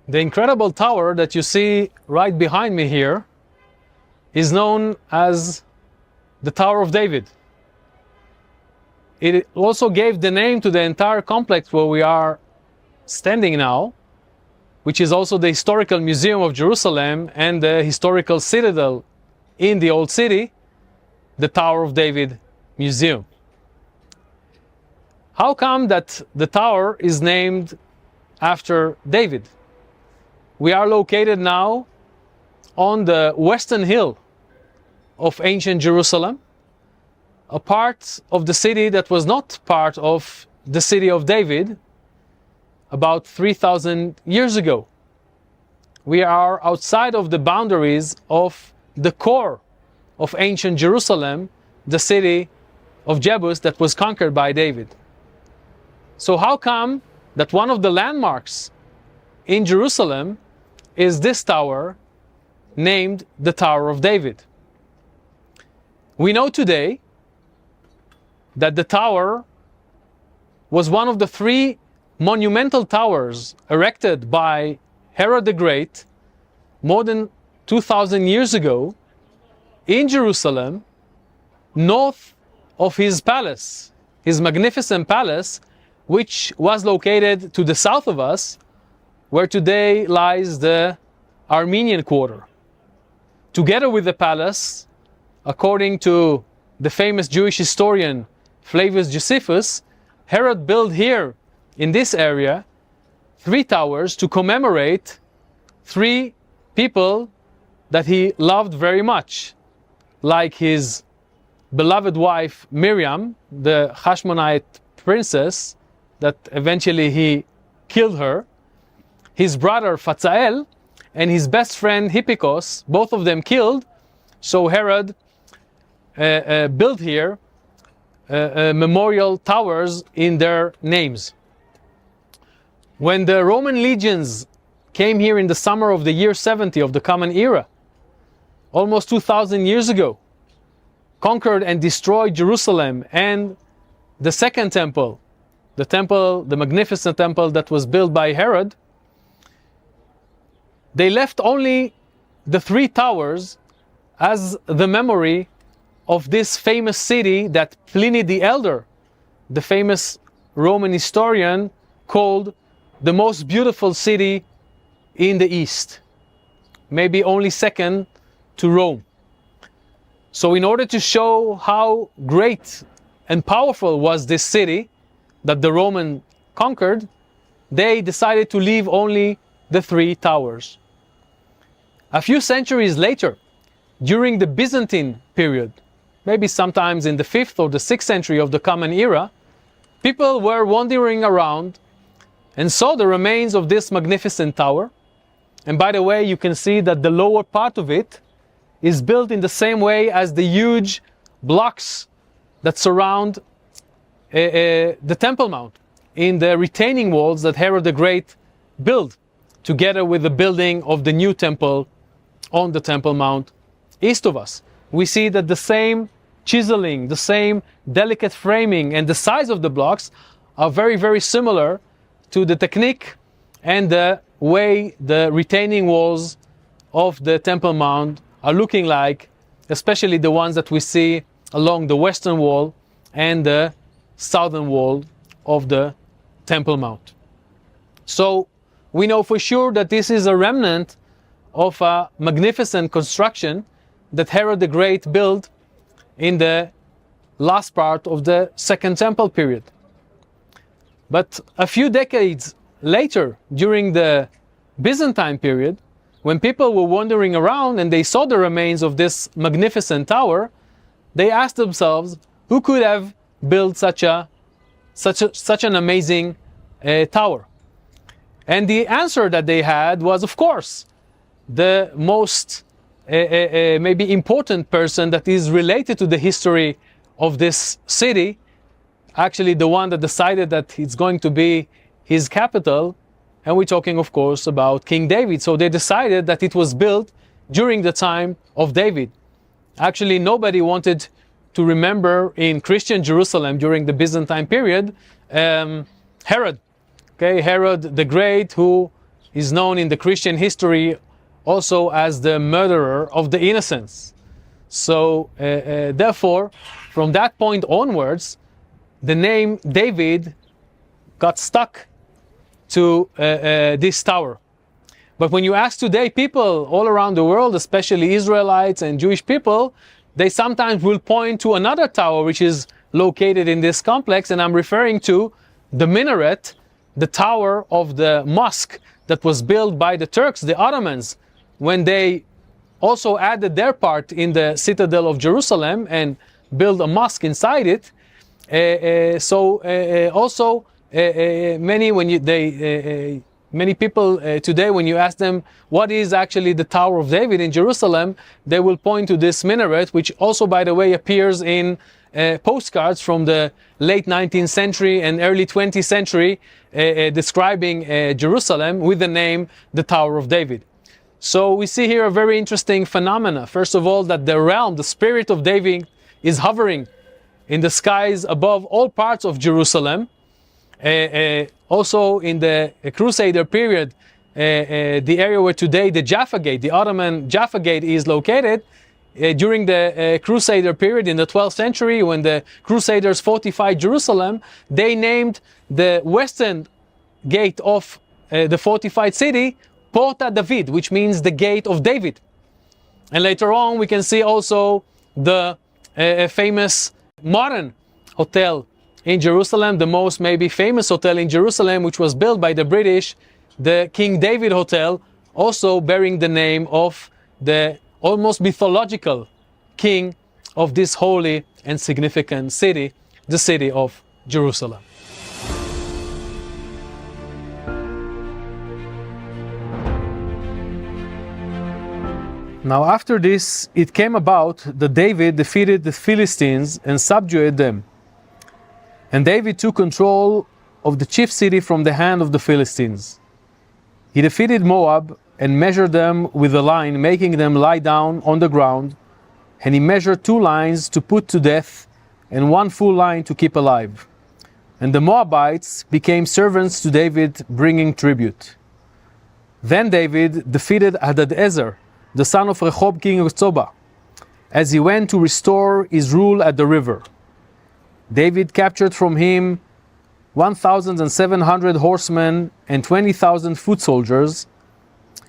The incredible tower that you see right behind me here is known as the Tower of David. It also gave the name to the entire complex where we are standing now, which is also the Historical Museum of Jerusalem and the historical citadel in the Old City, the Tower of David Museum. How come that the tower is named after David? We are located now on the western hill of ancient Jerusalem, a part of the city that was not part of the city of David about 3,000 years ago. We are outside of the boundaries of the core of ancient Jerusalem, the city of Jebus that was conquered by David. So how come that one of the landmarks in Jerusalem is this tower named the Tower of David? We know today that the tower was one of the three monumental towers erected by Herod the Great more than 2,000 years ago in Jerusalem, north of his palace, his magnificent palace, which was located to the south of us, where today lies the Armenian Quarter. Together with the palace, according to the famous Jewish historian Flavius Josephus, Herod built here in this area 3 towers to commemorate 3 people that he loved very much, like his beloved wife Miriam, the Hashmonite princess that eventually he killed her, his brother Fatzael, and his best friend Hippikos, both of them killed. So Herod built here memorial towers in their names. When the Roman legions came here in the summer of the year 70 of the Common Era, almost 2,000 years ago, conquered and destroyed Jerusalem and the second temple, the magnificent temple that was built by Herod, they left only the 3 towers as the memory of this famous city that Pliny the Elder, the famous Roman historian, called the most beautiful city in the East, maybe only second to Rome. So in order to show how great and powerful was this city that the Roman conquered, they decided to leave only the 3 towers. A few centuries later, during the Byzantine period, maybe sometimes in the 5th or the 6th century of the Common Era, people were wandering around and saw the remains of this magnificent tower. And by the way, you can see that the lower part of it is built in the same way as the huge blocks that surround the Temple Mount in the retaining walls that Herod the Great built, together with the building of the new temple on the Temple Mount east of us. We see that the same chiseling, the same delicate framing, and the size of the blocks are very, very similar to the technique and the way the retaining walls of the Temple Mount are looking like, especially the ones that we see along the western wall and the southern wall of the Temple Mount. So we know for sure that this is a remnant of a magnificent construction that Herod the Great built in the last part of the Second Temple period. But a few decades later, during the Byzantine period, when people were wandering around and they saw the remains of this magnificent tower, they asked themselves, who could have built such an amazing tower? And the answer that they had was, of course, the most maybe important person that is related to the history of this city, actually the one that decided that it's going to be his capital, and we're talking of course about King David. So they decided that it was built during the time of David. Actually, nobody wanted to remember in Christian Jerusalem during the Byzantine period Herod, okay, Herod the Great, who is known in the Christian history also as the murderer of the innocents. So therefore, from that point onwards, the name David got stuck to this tower. But when you ask today people all around the world, especially Israelites and Jewish people, they sometimes will point to another tower which is located in this complex, and I'm referring to the minaret, the tower of the mosque that was built by the Turks, the Ottomans, when they also added their part in the citadel of Jerusalem and built a mosque inside it. Many people today, when you ask them what is actually the Tower of David in Jerusalem, they will point to this minaret, which also, by the way, appears in postcards from the late 19th century and early 20th century describing Jerusalem with the name the Tower of David. So we see here a very interesting phenomena. First of all, that the realm, the spirit of David, is hovering in the skies above all parts of Jerusalem. Also in the Crusader period, the area where today the Jaffa Gate, the Ottoman Jaffa Gate, is located, during the Crusader period in the 12th century, when the Crusaders fortified Jerusalem, they named the western gate of the fortified city Porta David, which means the gate of David. And later on we can see also the famous modern hotel in Jerusalem, the most maybe famous hotel in Jerusalem, which was built by the British, the King David Hotel, also bearing the name of the almost mythological king of this holy and significant city, the city of Jerusalem. Now after this, it came about that David defeated the Philistines and subjugated them. And David took control of the chief city from the hand of the Philistines. He defeated Moab and measured them with a line, making them lie down on the ground. And he measured 2 lines to put to death and 1 full line to keep alive. And the Moabites became servants to David, bringing tribute. Then David defeated Hadadezer, the son of Rehob, king of Zobah, as he went to restore his rule at the river. David captured from him 1,700 horsemen and 20,000 foot soldiers,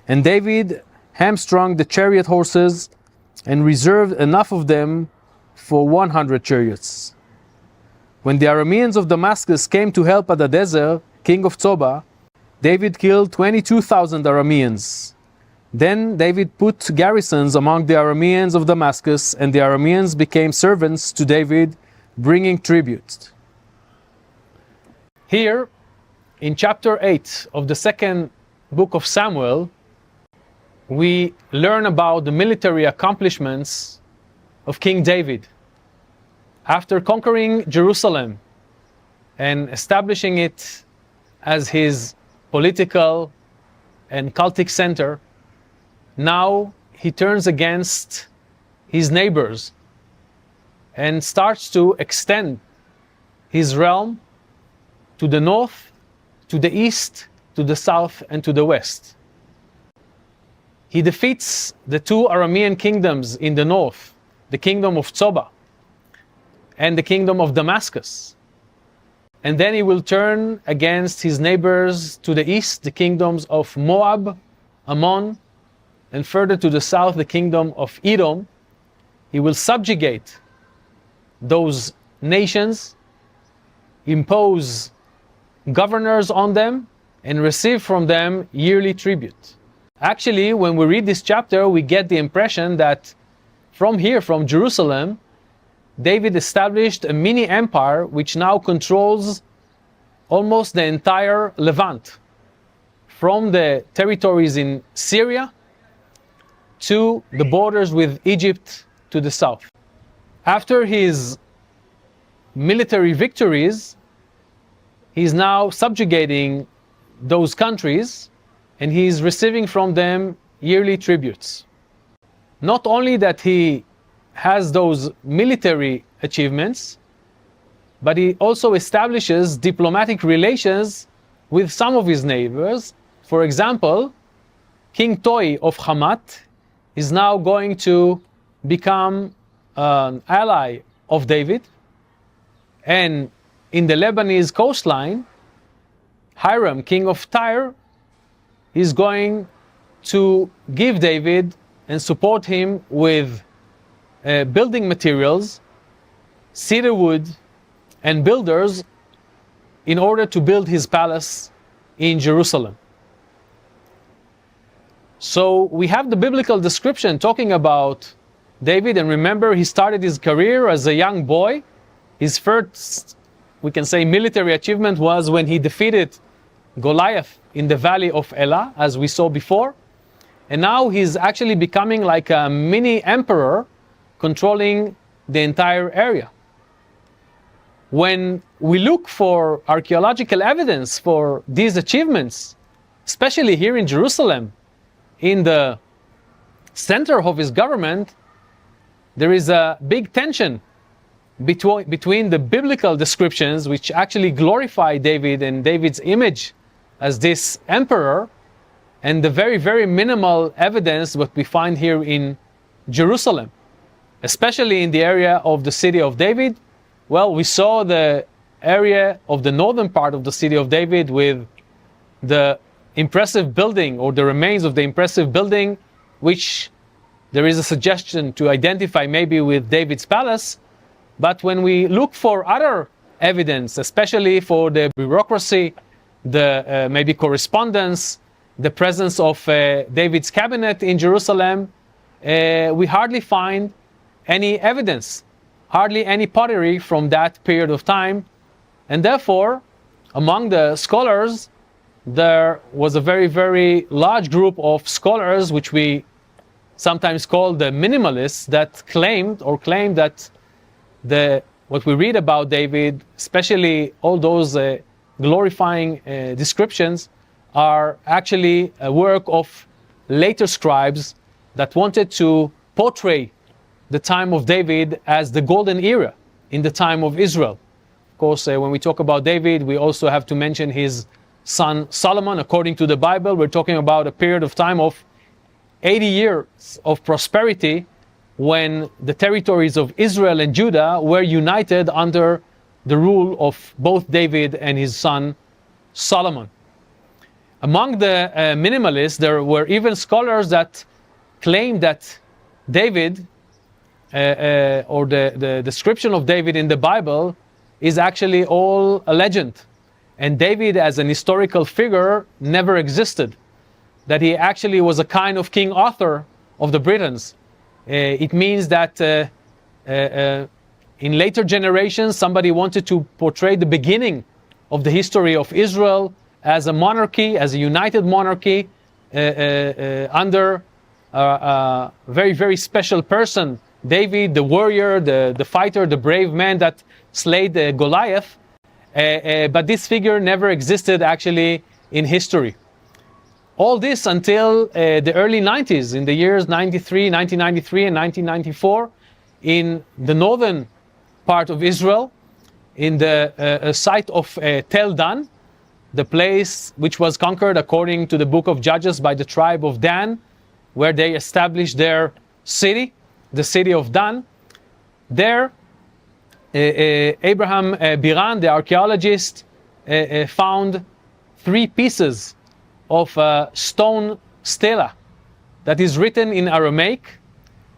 and David hamstrung the chariot horses and reserved enough of them for 100 chariots. When the Arameans of Damascus came to help Hadadezer, king of Zobah, David killed 22,000 Arameans. Then David put garrisons among the Arameans of Damascus, and the Arameans became servants to David, bringing tribute. Here, in chapter 8 of the second book of Samuel, we learn about the military accomplishments of King David. After conquering Jerusalem and establishing it as his political and cultic center, now he turns against his neighbors and starts to extend his realm to the north, to the east, to the south, and to the west. He defeats the 2 Aramean kingdoms in the north, the kingdom of Zobah and the kingdom of Damascus. And then he will turn against his neighbors to the east, the kingdoms of Moab, Ammon, and further to the south, the kingdom of Edom. He will subjugate those nations, impose governors on them, and receive from them yearly tribute. Actually, when we read this chapter, we get the impression that from here, from Jerusalem, David established a mini empire which now controls almost the entire Levant, from the territories in Syria to the borders with Egypt to the south. After his military victories, he's now subjugating those countries, and he's receiving from them yearly tributes. Not only that he has those military achievements, but he also establishes diplomatic relations with some of his neighbors. for example, King Toi of Hamat is now going to become an ally of David. And in the Lebanese coastline, Hiram, king of Tyre, is going to give David and support him with building materials, cedar wood, and builders in order to build his palace in Jerusalem. So we have the biblical description talking about David, and remember, he started his career as a young boy. His first, we can say, military achievement was when he defeated Goliath in the valley of Elah, as we saw before. And now he's actually becoming like a mini emperor, controlling the entire area. When we look for archaeological evidence for these achievements, especially here in Jerusalem, in the center of his government, there is a big tension between the biblical descriptions, which actually glorify David and David's image as this emperor, and the very, very minimal evidence what we find here in Jerusalem, especially in the area of the city of David. Well, we saw the area of the northern part of the city of David with the impressive building, or the remains of the impressive building, which there is a suggestion to identify maybe with David's palace. But when we look for other evidence, especially for the bureaucracy, the maybe correspondence, the presence of David's cabinet in Jerusalem, we hardly find any evidence, hardly any pottery from that period of time. And therefore, among the scholars, there was a very, very large group of scholars, which we sometimes call the minimalists, that claimed that what we read about David, especially all those glorifying descriptions, are actually a work of later scribes that wanted to portray the time of David as the golden era in the time of Israel. Of course, when we talk about David, we also have to mention his son Solomon. According to the Bible, we're talking about a period of time of 80 years of prosperity, when the territories of Israel and Judah were united under the rule of both David and his son Solomon. Among the minimalists, there were even scholars that claimed that David, or the description of David in the Bible, is actually all a legend, and David as an historical figure never existed, that he actually was a kind of King Arthur of the Britons. It means that in later generations, somebody wanted to portray the beginning of the history of Israel as a monarchy, as a united monarchy, under a very, very special person, David, the warrior, the fighter, the brave man that slayed Goliath. But this figure never existed actually in history. All this until the early 90s, in the years 1993 and 1994, in the northern part of Israel, in the site of Tel Dan, the place which was conquered according to the book of Judges by the tribe of Dan, where they established their city, the city of Dan. There, Abraham Biran, the archaeologist, found 3 pieces of a stone stela that is written in Aramaic,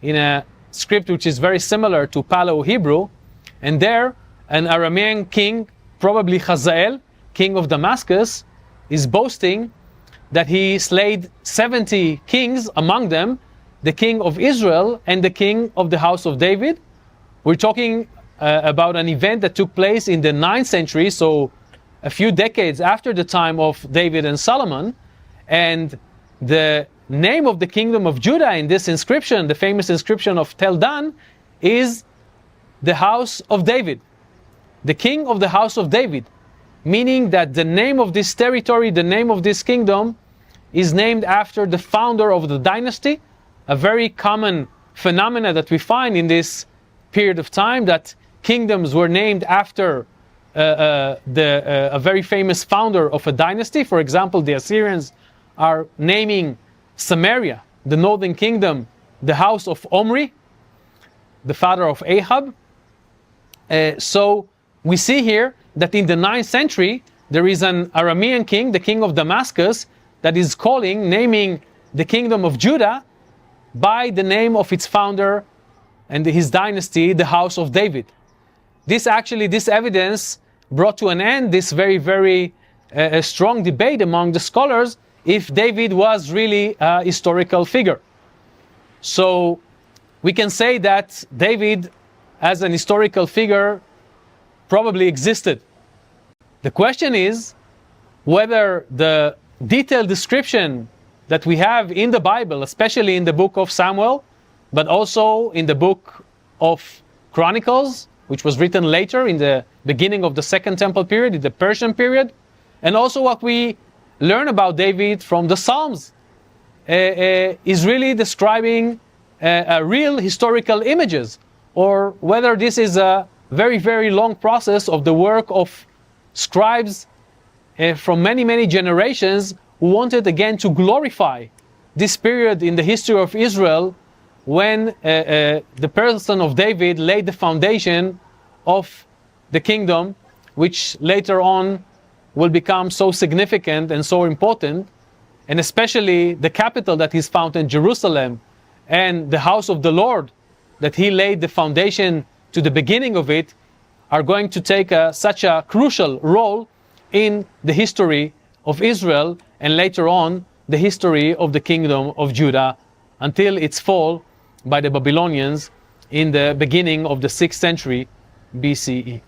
in a script which is very similar to Paleo-Hebrew. And there, an Aramean king, probably Hazael, king of Damascus, is boasting that he slayed 70 kings, among them the king of Israel and the king of the house of David. We're talking about an event that took place in the 9th century, so a few decades after the time of David and Solomon. And the name of the kingdom of Judah in this inscription, the famous inscription of Tel Dan, is the house of David, the king of the house of David, meaning that the name of this territory, the name of this kingdom, is named after the founder of the dynasty. A very common phenomena that we find in this period of time, that kingdoms were named after a very famous founder of a dynasty. For example, the Assyrians are naming Samaria, the northern kingdom, the house of Omri, the father of Ahab. So we see here that in the 9th century, there is an Aramean king, the king of Damascus, that is naming the kingdom of Judah by the name of its founder and his dynasty, the house of David. This evidence brought to an end this very, very strong debate among the scholars if David was really a historical figure. So we can say that David, as an historical figure, probably existed. The question is whether the detailed description that we have in the Bible, especially in the book of Samuel, but also in the book of Chronicles, which was written later in the beginning of the Second Temple period, in the Persian period, and also what we learn about David from the Psalms, is really describing real historical images, or whether this is a very, very long process of the work of scribes from many, many generations who wanted again to glorify this period in the history of Israel when the person of David laid the foundation of the kingdom, which later on will become so significant and so important, and especially the capital that is found in Jerusalem and the house of the Lord that he laid the foundation to the beginning of it, are going to take such a crucial role in the history of Israel and later on the history of the kingdom of Judah until its fall by the Babylonians in the beginning of the 6th century BCE.